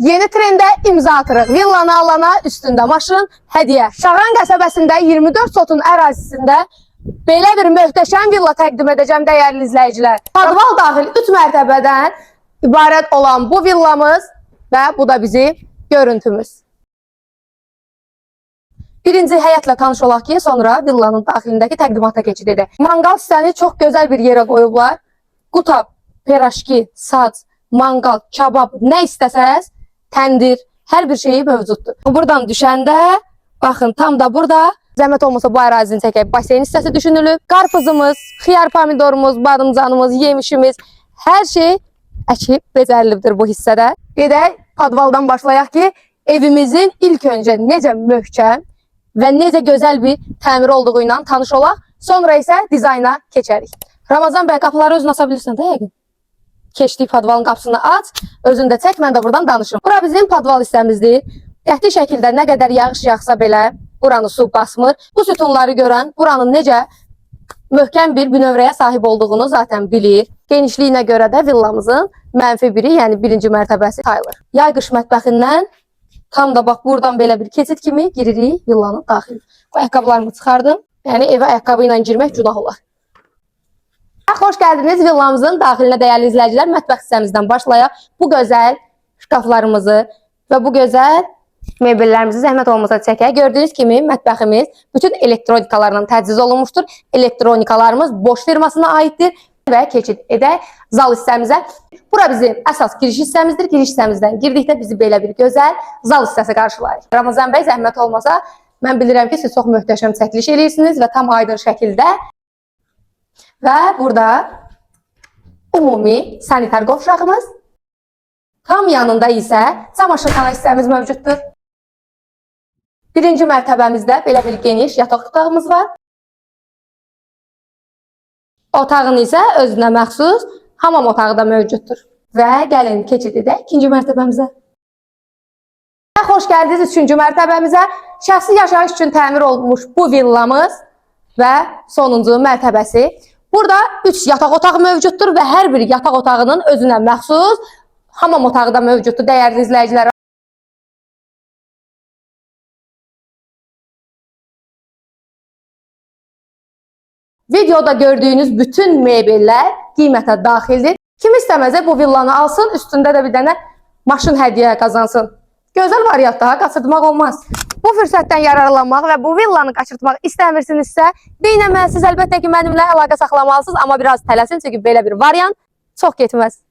Yeni trende imza atırıq. Villanı alana üstündə maşın hədiyyə. Şağan qəsəbəsində 24 sotun ərazisində belə bir möhtəşəm villa təqdim edəcəm dəyərli izləyicilər. Podval daxil 3 mərtəbədən ibarət olan bu villamız və bu da bizim görüntümüz. Birinci həyətlə tanış olaq ki, sonra villanın daxilindəki təqdimata keçid edək. Manqal hissəni çox gözəl bir yerə qoyublar. Qutab, peraşki, sac, manqal, kabab, nə istəsəz, təndir, hər bir şeyi mövcuddur. Buradan düşəndə, baxın, tam da burada, zəhmət olmasa bu ərazini çəkək, baseyn hissəsi düşünülüb. Qarpızımız, xiyar pomidorumuz, badımcanımız, yemişimiz, hər şey əkib becərilibdir bu hissədə. Gedək, podvaldan başlayaq ki, evimizin ilk öncə necə möhkəm və necə gözəl bir təmir olduğu ilə tanış olaq, sonra isə dizayna keçərik. Ramazan bəy, qapıları özün asa bilirsən də yəqin. Keçdik podvalın qapısını aç, özündə çək, mən də buradan danışım. Bura bizim podval hissəmizdir. Qəti şəkildə nə qədər yağış yağsa belə, buranı su basmır. Bu sütunları görən buranın necə möhkəm bir bünövrəyə sahib olduğunu zaten bilir. Genişliyinə görə də villamızın mənfi biri, yəni birinci mərtəbəsi sayılır. Yay-qış mətbəxindən tam da bax buradan belə bir keçid kimi giririk villanın daxili. Bu ayaqqabılarımı çıxardım. Yəni evə ayaqqabı ilə girmək günah olar. Xoş gəldiniz villamızın daxilinə dəyərli izləyicilər. Mətbəx hissəmizdən başlayaq. Bu gözəl şkaflarımızı və bu gözəl mebellərimizi zəhmət olmasa çəkək. Gördüyünüz kimi mətbəximiz bütün elektronikalarla təchiz olunmuşdur. Elektronikalarımız Bosch firmasına aiddir və keçid edək zal hissəmizə. Bura bizim əsas giriş hissəmizdir. Giriş hissəmizdən girdikdə bizi belə bir gözəl zal hissəsi qarşılayır. Ramazan bəy, zəhmət olmasa, mən bilirəm ki, siz çox möhtəşəm çəkiliş edirsiniz və tam aydın şəkildə. Və burada ümumi sanitar qovşağımız, tam yanında isə çamaşırxana hissəmiz mövcuddur. Birinci mərtəbəmizdə belə bir geniş yataq otağımız var. Otağın isə özünə məxsus hamam otağı da mövcuddur. Və gəlin keçid edək ikinci mərtəbəmizə. Xoş gəldiniz üçüncü mərtəbəmizə. Şəxsi yaşayış üçün təmir olunmuş bu villamız və sonuncu mərtəbəsi. Burada 3 yataq otağı mövcuddur və hər bir yataq otağının özünə məxsus hamam otağı da mövcuddur dəyərli izləyicilər. Videoda gördüyünüz bütün mebellər qiymətə daxildir. Kim istəməzə bu villanı alsın, üstündə də bir dənə maşın hədiyyə qazansın. Gözəl variant daha, qaçırtmaq olmaz. Bu fürsətdən yararlanmaq və bu villanı qaçırtmaq istəmirsinizsə, deynəməsiz əlbəttə ki, mənimlə əlaqə saxlamalısınız, amma biraz tələsin, çünki belə bir variant çox getməz.